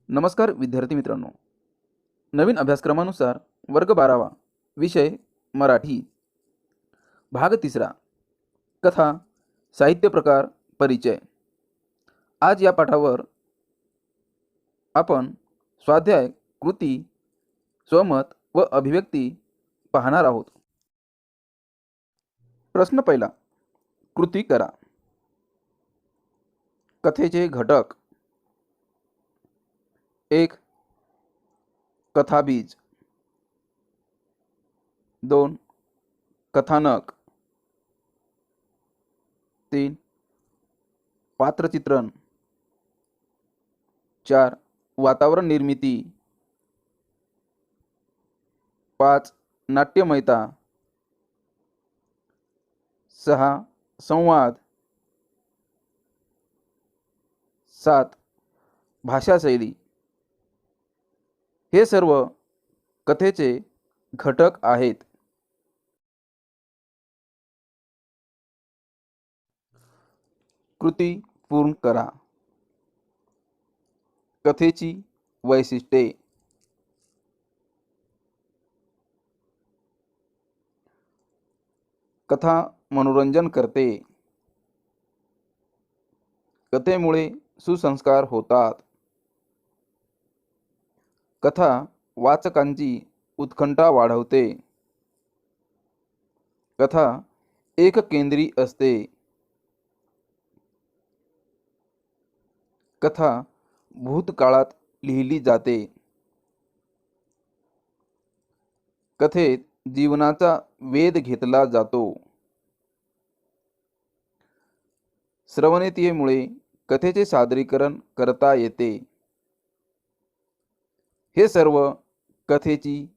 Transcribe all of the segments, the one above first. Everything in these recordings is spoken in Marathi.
नमस्कार विद्यार्थी मित्रांनो. नवीन अभ्यासक्रमानुसार वर्ग 12वा विषय मराठी भाग 3 कथा साहित्य प्रकार परिचय. आज या पाठावर आपण स्वाध्याय कृती स्वमत व अभिव्यक्ती पाहणार आहोत. प्रश्न पहिला, कृती करा. कथेचे घटक. 1 कथाबीज, 2 कथानक, 3 पात्रचित्रण, 4 वातावरण निर्मिती, 5 नाट्यमयता, 6 संवाद, 7 भाषाशैली. हे सर्व कथेचे घटक आहेत. कृती पूर्ण करा. कथेची वैशिष्ट्ये. कथा मनोरंजन करते. कथेमुळे सुसंस्कार होतात. कथा वाचकांची उत्कंठा वाढवते. कथा एककेंद्री असते. कथा भूतकाळात लिहिली जाते. कथेत जीवनाचा वेध घेतला जातो. श्रवणेतीयेमुळे कथेचे सादरीकरण करता येते. हे सर्व कथेची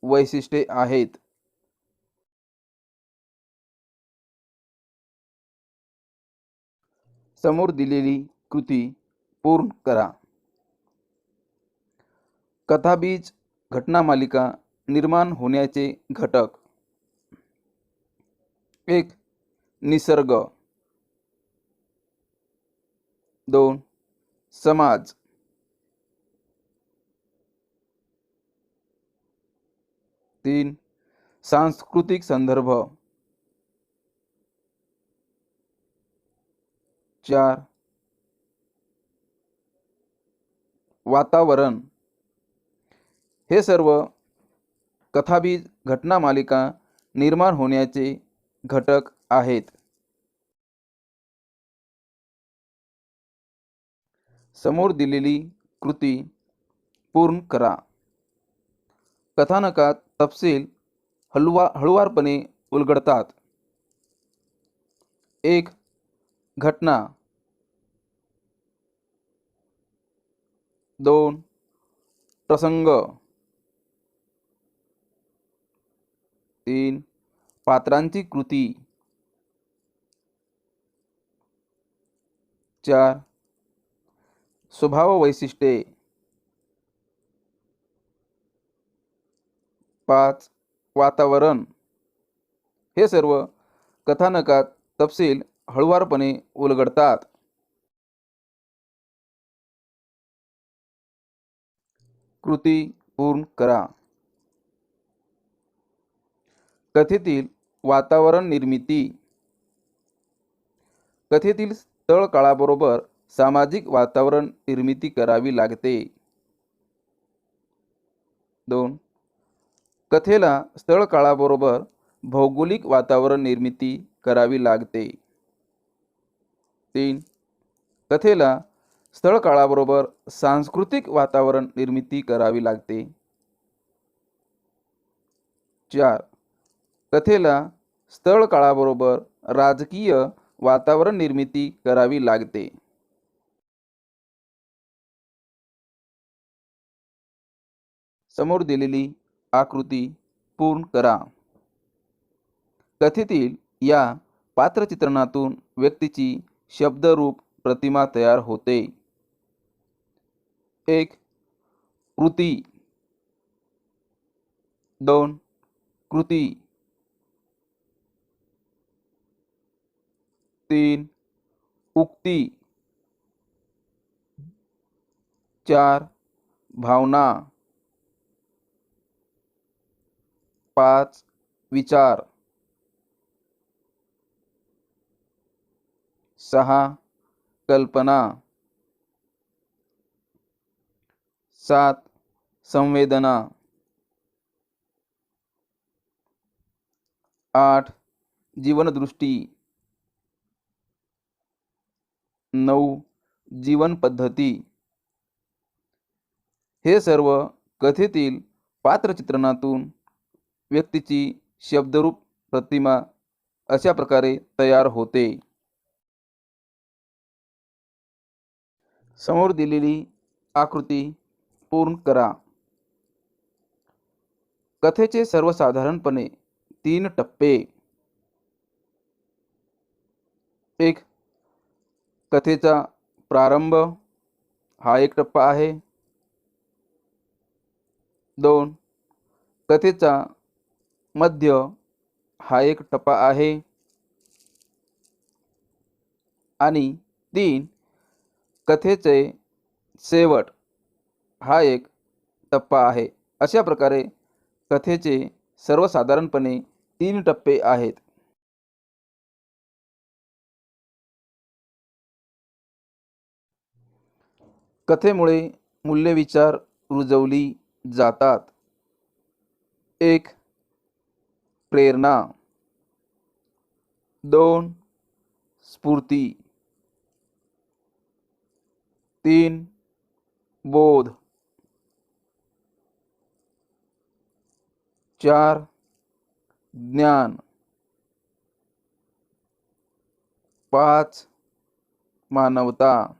वैशिष्ट्ये आहेत. समोर दिलेली कृती पूर्ण करा. कथाबीज घटनामालिका निर्माण होण्याचे घटक. 1 निसर्ग, 2 समाज, 3 सांस्कृतिक संदर्भ, 4 वातावरण. हे सर्व कथाबीज घटनामालिका निर्माण होण्याचे घटक आहेत. समोर दिलेली कृती पूर्ण करा. कथानकात तपशील हळुवारपणे उलगडतात. 1 घटना, 2 प्रसंग, 3 पात्रांची कृती, 4 स्वभाव वैशिष्ट्ये, 5 वातावरण. हे सर्व कथानकात तपशील हळुवारपणे उलगडतात. कृती पूर्ण करा. कथेतील वातावरण निर्मिती. कथेतील स्थळ काळाबरोबर सामाजिक वातावरण निर्मिती करावी लागते. 2 कथेला स्थळ काळाबरोबर भौगोलिक वातावरण निर्मिती करावी लागते. 3 कथेला स्थळ काळाबरोबर सांस्कृतिक वातावरण निर्मिती करावी लागते. 4 कथेला स्थळ काळाबरोबर राजकीय वातावरण निर्मिती करावी लागते. समोर दिलेली आकृती पूर्ण करा. कथेतील या पात्रचित्रणातून व्यक्तीची शब्दरूप प्रतिमा तयार होते. 1 कृती, 2 कृती, 3 उक्ती, 4 भावना. 5. विचार. 6. कल्पना. 7. संवेदना. 8. जीवनदृष्टी. 9. जीवन पद्धती. हे सर्व कथेतील पात्रचित्रणातून व्यक्तीची शब्दरूप प्रतिमा अशा प्रकारे तयार होते. समोर दिलेली आकृती पूर्ण करा. कथेचे सर्वसाधारणपणे 3 टप्पे. 1. कथेचा प्रारंभ हा एक टप्पा आहे. 2. कथेचा मध्य हा एक टप्पा आहे. आणि 3. कथेचे शेवट हा एक टप्पा आहे. अशा प्रकारे कथेचे सर्वसाधारणपणे 3 टप्पे आहेत. कथेमुळे मूल्यविचार रुजवली जातात. 1. प्रेरणा. 2. स्फूर्ती. 3. बोध. 4. ज्ञान. 5. मानवता.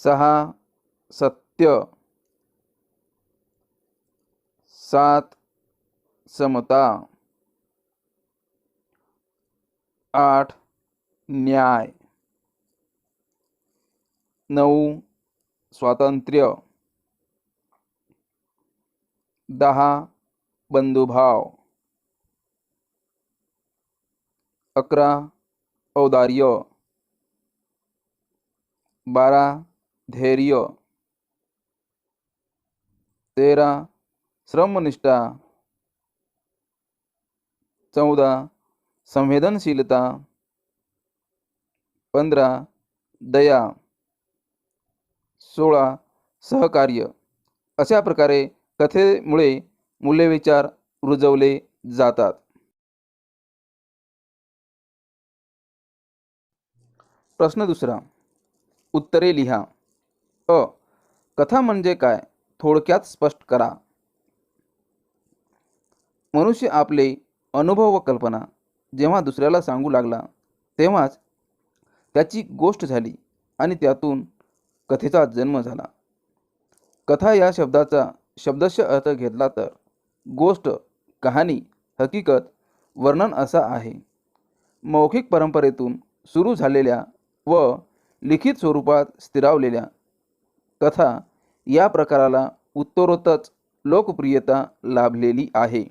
6. सत्य. 7. समता. 8. न्याय. 9. स्वातंत्र्य. 10. बंधुभाव. 11. औदार्य. 12. धैर्य. 13. श्रमनिष्ठा. 14. संवेदनशीलता. 15. दया. 16. सहकार्य. अशा प्रकारे कथेमुळे मूल्यविचार रुजवले जातात. प्रश्न दुसरा. उत्तरे लिहा. अ. कथा म्हणजे काय थोडक्यात स्पष्ट करा. मनुष्य आपले अनुभव व कल्पना जेव्हा दुसऱ्याला सांगू लागला तेव्हाच त्याची गोष्ट झाली आणि त्यातून कथेचा जन्म झाला. कथा या शब्दाचा शब्दशः अर्थ घेतला तर गोष्ट, कहाणी, हकीकत, वर्णन असा आहे. मौखिक परंपरेतून सुरू झालेल्या व लिखित स्वरूपात स्थिरावलेल्या कथा या प्रकाराला उत्तरोत्तर लोकप्रियता लाभलेली आहे.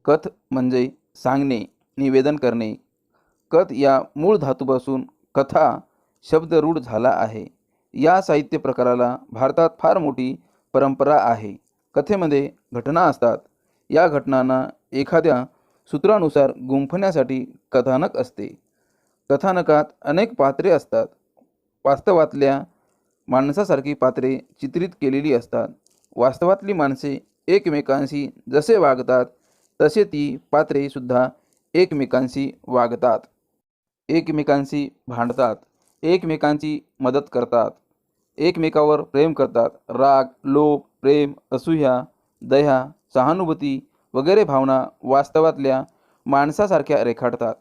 कथ म्हणजे सांगणे, निवेदन करणे. कथ या मूळ धातूपासून कथा शब्द रूढ झाला आहे. या साहित्य प्रकाराला भारतात फार मोठी परंपरा आहे. कथेमध्ये घटना असतात. या घटनांना एखाद्या सूत्रानुसार गुंफण्यासाठी कथानक असते. कथानकात अनेक पात्रे असतात. वास्तवातल्या माणसासारखी पात्रे चित्रित केलेली असतात. वास्तवातली माणसे एकमेकांशी जसे वागतात तसे ती पात्रे सुद्धा एकमेकांशी वागतात, एकमेकांशी भांडतात, एकमेकांची मदत करतात, एकमेकावर प्रेम करतात. राग, लोभ, प्रेम, असूया, दया, सहानुभूती वगैरे भावना वास्तवातल्या माणसासारख्या रेखाटतात.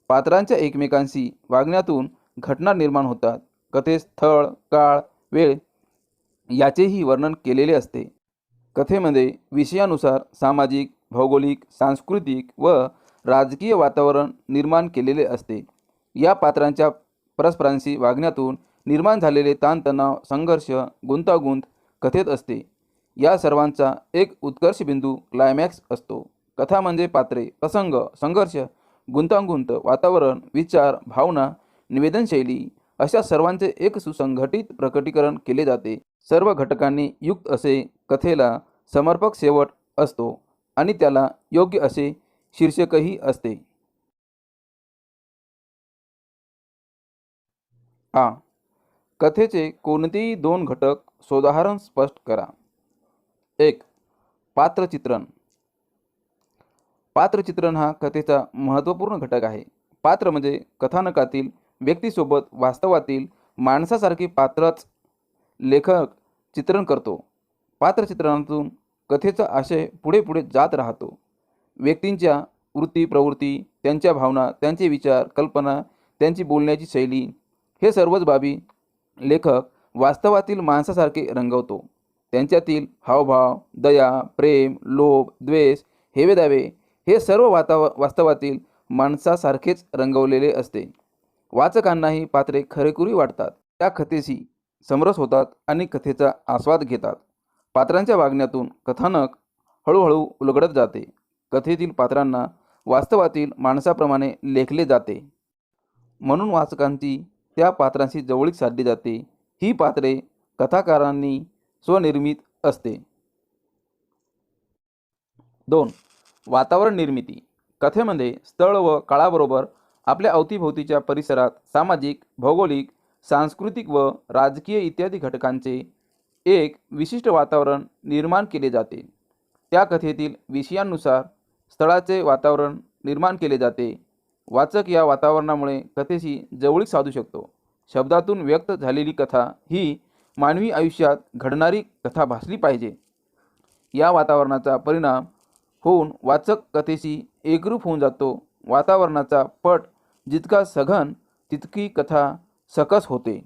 पात्रांच्या एकमेकांशी वागण्यातून घटना निर्माण होतात. कथेत स्थळ, काळ, वेळ याचेही वर्णन केलेले असते. कथेमध्ये विषयानुसार सामाजिक, भौगोलिक, सांस्कृतिक व राजकीय वातावरण निर्माण केलेले असते. या पात्रांच्या परस्परांशी वागण्यातून निर्माण झालेले ताणतणाव, संघर्ष, गुंतागुंत कथेत असते. या सर्वांचा एक उत्कर्ष बिंदू क्लायमॅक्स असतो. कथा म्हणजे पात्रे, प्रसंग, संघर्ष, गुंतागुंत, वातावरण, विचार, भावना, निवेदनशैली अशा सर्वांचे एक सुसंघटित प्रकटीकरण केले जाते. सर्व घटकांनी युक्त असे कथेला समर्पक शेवट असतो आणि त्याला योग्य असे शीर्षकही असते. आ. कथेचे कोणतेही दोन घटक सोदाहरण स्पष्ट करा. 1. पात्रचित्रण. पात्रचित्रण हा कथेचा महत्त्वपूर्ण घटक आहे. पात्र म्हणजे कथानकातील व्यक्तीसोबत वास्तवातील माणसासारखे पात्रच लेखक चित्रण करतो. पात्रचित्रणातून कथेचा आशय पुढे पुढे जात राहतो. व्यक्तींच्या वृत्ती प्रवृत्ती, त्यांच्या भावना, त्यांचे विचार, कल्पना, त्यांची बोलण्याची शैली हे सर्वच बाबी लेखक वास्तवातील माणसासारखे रंगवतो. त्यांच्यातील हावभाव, दया, प्रेम, लोभ, द्वेष, हेवेदावे हे सर्व वास्तवातील माणसासारखेच रंगवलेले असते. वाचकांनाही पात्रे खरेखुरी वाटतात. त्या कथेशी समरस होतात आणि कथेचा आस्वाद घेतात. पात्रांच्या वागण्यातून कथानक हळूहळू उलगडत जाते. कथेतील पात्रांना वास्तवातील माणसाप्रमाणे लेखले जाते. म्हणून वाचकांची त्या पात्रांशी जवळीक साधली जाते. ही पात्रे कथाकारांनी स्वनिर्मित असते. 2. वातावरण निर्मिती. कथेमध्ये स्थळ व काळाबरोबर आपल्या अवतीभोवतीच्या परिसरात सामाजिक, भौगोलिक, सांस्कृतिक व राजकीय इत्यादी घटकांचे एक विशिष्ट वातावरण निर्माण केले जाते. त्या कथेतील विषयांनुसार स्थळाचे वातावरण निर्माण केले जाते. वाचक या वातावरणामुळे कथेशी जवळीक साधू शकतो. शब्दातून व्यक्त झालेली कथा ही मानवी आयुष्यात घडणारी कथा भासली पाहिजे. या वातावरणाचा परिणाम होऊन वाचक कथेशी एकरूप होऊन जातो. वातावरणाचा पट जितका सघन तितकी कथा सकस होते.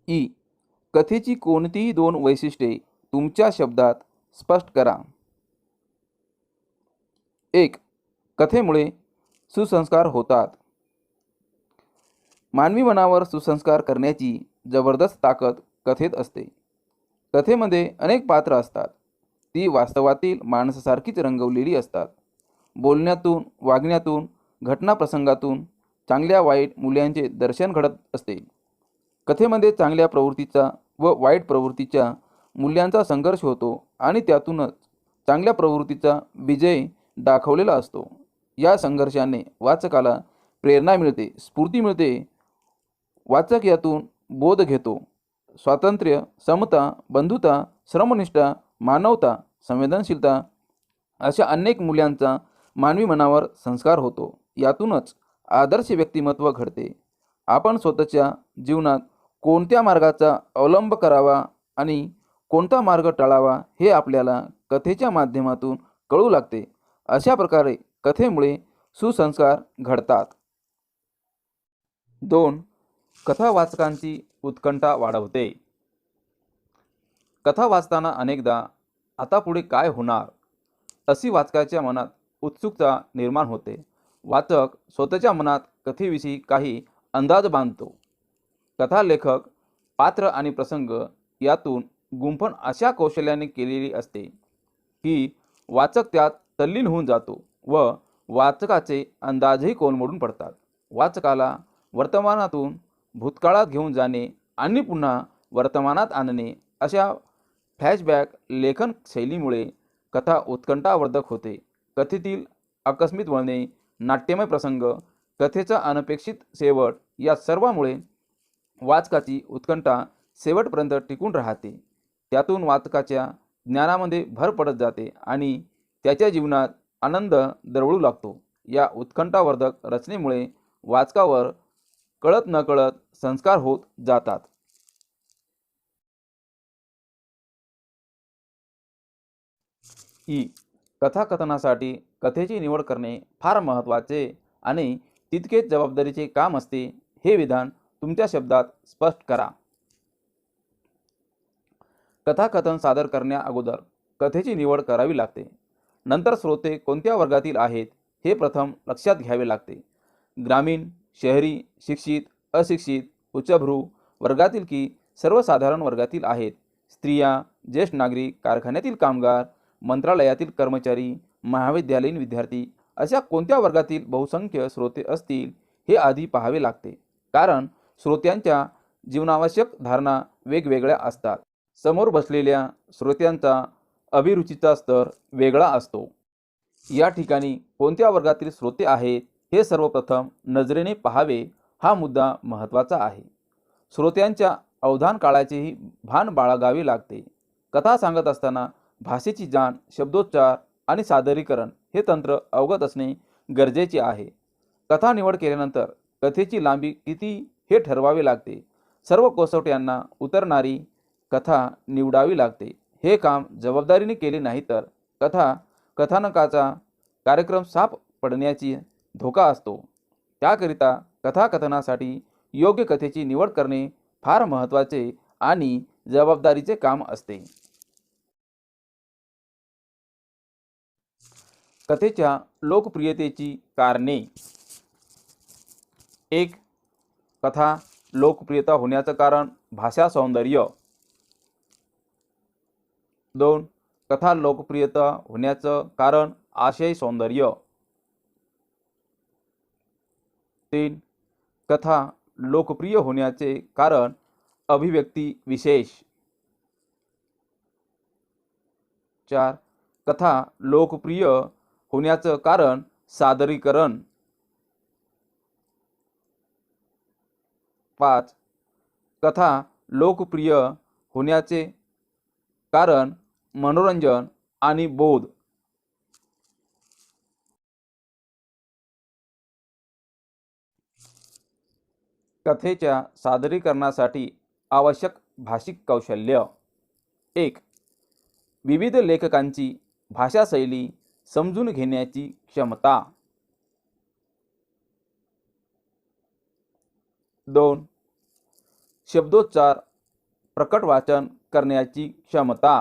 ई. कथेची कोणतीही दोन वैशिष्ट्ये तुमच्या शब्दात स्पष्ट करा. 1. कथेमुळे सुसंस्कार होतात. मानवी मनावर सुसंस्कार करण्याची जबरदस्त ताकद कथेत असते. कथेमध्ये अनेक पात्र असतात. ती वास्तवातील माणसासारखीच रंगवलेली असतात. बोलण्यातून, वागण्यातून, घटनाप्रसंगातून चांगल्या वाईट मूल्यांचे दर्शन घडत असते. कथेमध्ये चांगल्या प्रवृत्तीचा व वाईट प्रवृत्तीच्या मूल्यांचा संघर्ष होतो आणि त्यातूनच चांगल्या प्रवृत्तीचा विजय दाखवलेला असतो. या संघर्षाने वाचकाला प्रेरणा मिळते, स्फूर्ती मिळते. वाचक यातून बोध घेतो. स्वातंत्र्य, समता, बंधुता, श्रमनिष्ठा, मानवता, संवेदनशीलता अशा अनेक मूल्यांचा मानवी मनावर संस्कार होतो. यातूनच आदर्श व्यक्तिमत्व घडते. आपण स्वतःच्या जीवनात कोणत्या मार्गाचा अवलंब करावा आणि कोणता मार्ग टाळावा हे आपल्याला कथेच्या माध्यमातून कळू लागते. अशा प्रकारे कथेमुळे सुसंस्कार घडतात. 2. कथा वाचकांची उत्कंठा वाढवते. कथा वाचताना अनेकदा आता पुढे काय होणार अशी वाचकाच्या मनात उत्सुकता निर्माण होते. वाचक स्वतःच्या मनात कथेविषयी काही अंदाज बांधतो. कथा लेखक पात्र आणि प्रसंग यातून गुंफण अशा कौशल्याने केलेली असते की वाचक त्यात तल्लीन होऊन जातो व वाचकाचे अंदाजही कोलमडून पडतात. वाचकाला वर्तमानातून भूतकाळात घेऊन जाणे आणि पुन्हा वर्तमानात आणणे अशा फ्लॅशबॅक लेखन शैलीमुळे कथा उत्कंठावर्धक होते. कथेतील आकस्मिक वळणे, नाट्यमय प्रसंग, कथेचा अनपेक्षित शेवट या सर्वामुळे वाचकाची उत्कंठा शेवटपर्यंत टिकून राहते. त्यातून वाचकाच्या ज्ञानामध्ये भर पडत जाते आणि त्याच्या जीवनात आनंद दरवळू लागतो. या उत्कंठावर्धक रचनेमुळे वाचकावर कळत नकळत संस्कार होत जातात. ई. कथाकथनासाठी कथेची निवड करणे फार महत्त्वाचे आणि तितकेच जबाबदारीचे काम असते. हे विधान तुमच्या शब्दात स्पष्ट करा. कथाकथन सादर करण्या अगोदर कथेची निवड करावी लागते. नंतर श्रोते कोणत्या वर्गातील आहेत हे प्रथम लक्षात घ्यावे लागते. ग्रामीण, शहरी, शिक्षित, अशिक्षित, उच्चभ्रू वर्गातील की सर्वसाधारण वर्गातील आहेत. स्त्रिया, ज्येष्ठ नागरिक, कारखान्यातील कामगार, मंत्रालयातील कर्मचारी, महाविद्यालयीन विद्यार्थी अशा कोणत्या वर्गातील बहुसंख्य श्रोते असतील हे आधी पाहावे लागते, कारण श्रोत्यांच्या जीवनावश्यक धारणा वेगवेगळ्या असतात. समोर बसलेल्या श्रोत्यांचा अभिरुचीचा स्तर वेगळा असतो. या ठिकाणी कोणत्या वर्गातील श्रोते आहेत हे सर्वप्रथम नजरेने पाहावे, हा मुद्दा महत्त्वाचा आहे. श्रोत्यांच्या अवधान काळाचेही भान बाळगावे लागते. कथा सांगत असताना भाषेची जाण, शब्दोच्चार आणि सादरीकरण हे तंत्र अवगत असणे गरजेचे आहे. कथा निवड केल्यानंतर कथेची लांबी किती हे ठरवावे लागते. सर्व कसोट्यांना उतरणारी कथा निवडावी लागते. हे काम जबाबदारीने केले नाही तर कथानकाचा कार्यक्रम साफ पडण्याची धोका असतो. त्याकरिता कथाकथनासाठी योग्य कथेची निवड करणे फार महत्त्वाचे आणि जबाबदारीचे काम असते. कथेच्या लोकप्रियतेची कारणे. 1. कथा लोकप्रियता होण्याचं कारण भाषा सौंदर्य. 2. कथा लोकप्रियता होण्याचं कारण आशय सौंदर्य. 3. कथा लोकप्रिय होण्याचे कारण अभिव्यक्ती विशेष. 4. कथा लोकप्रिय होण्याचं कारण सादरीकरण. 5. कथा लोकप्रिय होण्याचे कारण मनोरंजन आणि बोध. कथेच्या सादरीकरणासाठी आवश्यक भाषिक कौशल्य. 1. विविध लेखकांची भाषाशैली समजून घेण्याची क्षमता. 2. शब्दोच्चार प्रकट वाचन करण्याची क्षमता.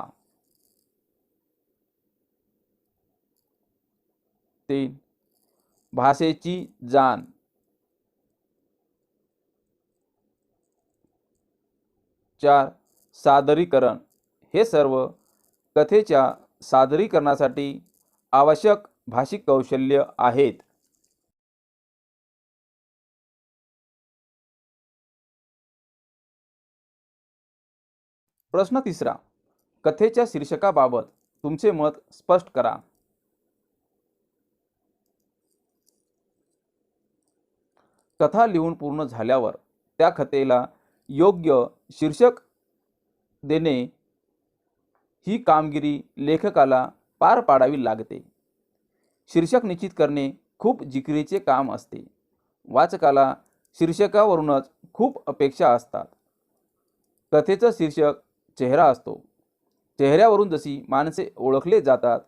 3. भाषेची जाण. 4. सादरीकरण. हे सर्व कथेच्या सादरीकरणासाठी आवश्यक भाषिक कौशल्य आहेत. प्रश्न 3. कथेच्या शीर्षकाबाबत तुमचे मत स्पष्ट करा. कथा लिहून पूर्ण झाल्यावर त्या कथेला योग्य शीर्षक देणे ही कामगिरी लेखकाला पार पाडावी लागते. शीर्षक निश्चित करणे खूप जिकिरीचे काम असते. वाचकाला शीर्षकावरूनच खूप अपेक्षा असतात. कथेचं शीर्षक चेहरा असतो. चेहऱ्यावरून जशी माणसे ओळखले जातात,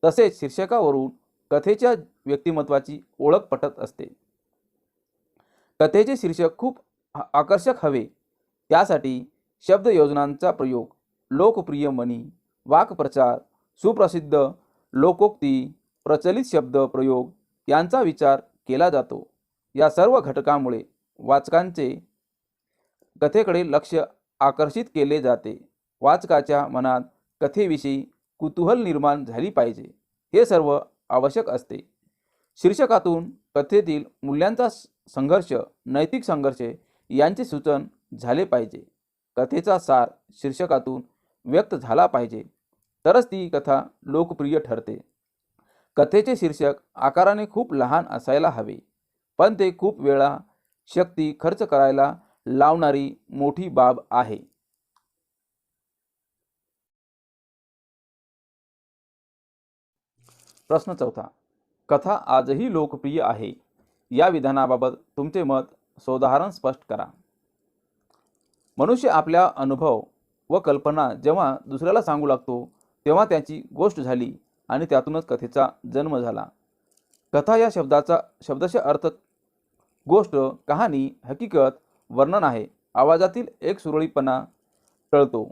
तसेच शीर्षकावरून कथेच्या व्यक्तिमत्वाची ओळख पटत असते. कथेचे शीर्षक खूप आकर्षक हवे, त्यासाठी शब्दयोजनांचा प्रयोग, लोकप्रिय म्हणी, वाक्प्रचार, सुप्रसिद्ध लोकोक्ती, प्रचलित शब्द प्रयोग यांचा विचार केला जातो. या सर्व घटकांमुळे वाचकांचे कथेकडे लक्ष आकर्षित केले जाते. वाचकाच्या मनात कथेविषयी कुतूहल निर्माण झाली पाहिजे, हे सर्व आवश्यक असते. शीर्षकातून कथेतील मूल्यांचा संघर्ष, नैतिक संघर्ष यांचे सूचन झाले पाहिजे. कथेचा सार शीर्षकातून व्यक्त झाला पाहिजे, तरच ती कथा लोकप्रिय ठरते. कथेचे शीर्षक आकाराने खूप लहान असायला हवे, पण ते खूप वेळा शक्ती खर्च करायला लावणारी मोठी बाब आहे. प्रश्न 4. कथा आजही लोकप्रिय आहे या विधानाबाबत तुमचे मत सोदाहरण स्पष्ट करा. मनुष्य आपल्या अनुभव व कल्पना जेव्हा दुसऱ्याला सांगू लागतो, तेव्हा त्याची गोष्ट झाली आणि त्यातूनच कथेचा जन्म झाला. कथा या शब्दाचा शब्दशः अर्थ गोष्ट, कहाणी, हकीकत, वर्णन आहे. आवाजातील एक सुरळीतपणा टळतो.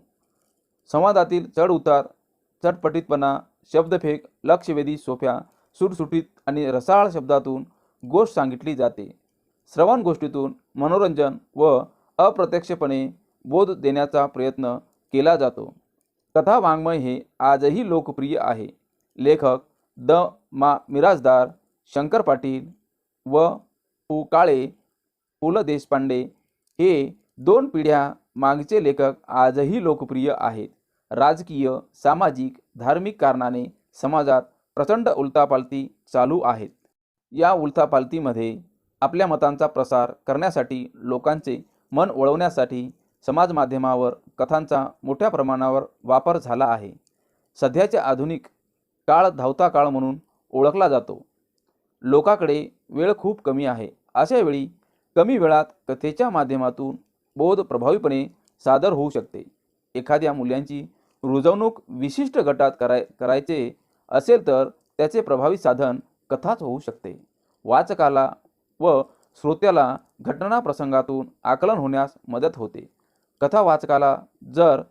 संवादातील चढ उतार, चटपटीतपणा, शब्दफेक, लक्षवेधी, सोप्या, सुटसुटीत आणि रसाळ शब्दातून गोष्ट सांगितली जाते. श्रवण गोष्टीतून मनोरंजन व अप्रत्यक्षपणे बोध देण्याचा प्रयत्न केला जातो. कथा वाङ्मय हे आजही लोकप्रिय आहे. लेखक द. मा. मिरासदार, शंकर पाटील व पु काळे, पु ल देशपांडे हे 2 पिढ्या मागचे लेखक आजही लोकप्रिय आहेत. राजकीय, सामाजिक, धार्मिक कारणाने समाजात प्रचंड उलथापालथी चालू आहेत. या उलथापालथीमध्ये आपल्या मतांचा प्रसार करण्यासाठी, लोकांचे मन वळवण्यासाठी समाज माध्यमावर कथांचा मोठ्या प्रमाणावर वापर झाला आहे. सध्याच्या आधुनिक काळ धावता काळ म्हणून ओळखला जातो. लोकांकडे वेळ खूप कमी आहे. अशा वेळी कमी वेळात कथेच्या माध्यमातून बोध प्रभावीपणे सादर होऊ शकते. एखाद्या मूल्यांची रुजवणूक विशिष्ट गटात करायचे असेल तर त्याचे प्रभावी साधन कथाच होऊ शकते. वाचकाला व श्रोत्याला घटना प्रसंगातून आकलन होण्यास मदत होते. कथा वाचकाला जर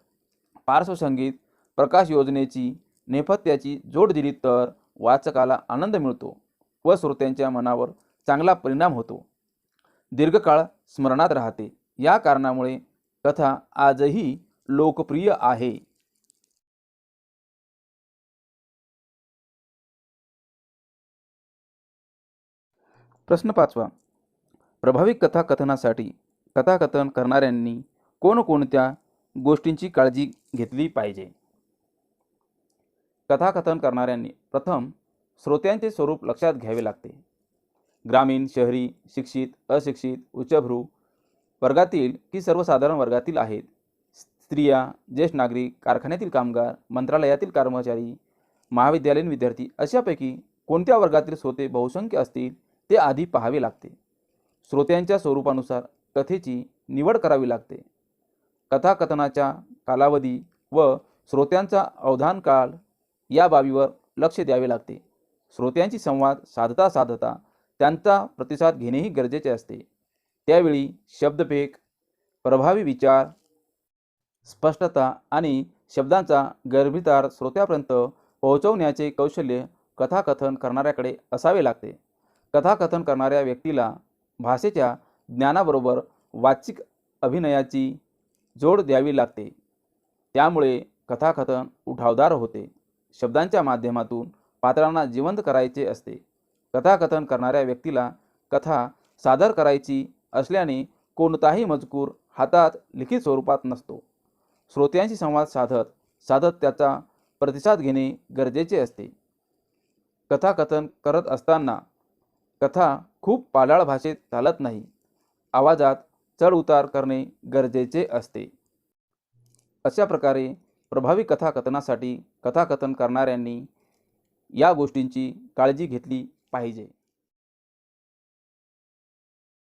पार्श्वसंगीत, प्रकाश योजनेची, नेपथ्याची जोड दिली तर वाचकाला आनंद मिळतो व श्रोत्यांच्या मनावर चांगला परिणाम होतो. दीर्घकाळ स्मरणात राहते. या कारणामुळे कथा आजही लोकप्रिय आहे. प्रश्न 5वा. प्रभावी कथाकथनासाठी कथाकथन करणाऱ्यांनी कोणकोणत्या गोष्टींची काळजी घेतली पाहिजे? कथाकथन करणाऱ्यांनी प्रथम श्रोत्यांचे स्वरूप लक्षात घ्यावे लागते. ग्रामीण, शहरी, शिक्षित, अशिक्षित, उच्चभ्रू वर्गातील की सर्वसाधारण वर्गातील आहेत. स्त्रिया, ज्येष्ठ नागरिक, कारखान्यातील कामगार, मंत्रालयातील कर्मचारी, महाविद्यालयीन विद्यार्थी अशापैकी कोणत्या वर्गातील श्रोते बहुसंख्य असतील ते आधी पाहावे लागते. श्रोत्यांच्या स्वरूपानुसार कथेची निवड करावी लागते. कथाकथनाचा कालावधी व श्रोत्यांचा अवधान काळ या बाबीवर लक्ष द्यावे लागते. श्रोत्यांशी संवाद साधता त्यांचा प्रतिसाद घेणेही गरजेचे असते. त्यावेळी शब्दफेक, प्रभावी विचार, स्पष्टता आणि शब्दांचा गर्भितार श्रोत्यापर्यंत पोहोचवण्याचे कौशल्य कथाकथन करणाऱ्याकडे असावे लागते. कथाकथन करणाऱ्या व्यक्तीला भाषेच्या ज्ञानाबरोबर वाचिक अभिनयाची जोड द्यावी लागते. त्यामुळे कथाकथन उठावदार होते. शब्दांच्या माध्यमातून पात्रांना जिवंत करायचे असते. कथाकथन करणाऱ्या व्यक्तीला कथा सादर करायची असल्याने कोणताही मजकूर हातात लिखित स्वरूपात नसतो. श्रोत्यांशी संवाद साधत त्याचा प्रतिसाद घेणे गरजेचे असते. कथाकथन करत असताना कथा खूप पालाळ भाषेत चालत नाही. आवाजात चढउतार करणे गरजेचे असते. अशा प्रकारे प्रभावी कथाकथनासाठी कथाकथन करणाऱ्यांनी या गोष्टींची काळजी घेतली पाहिजे.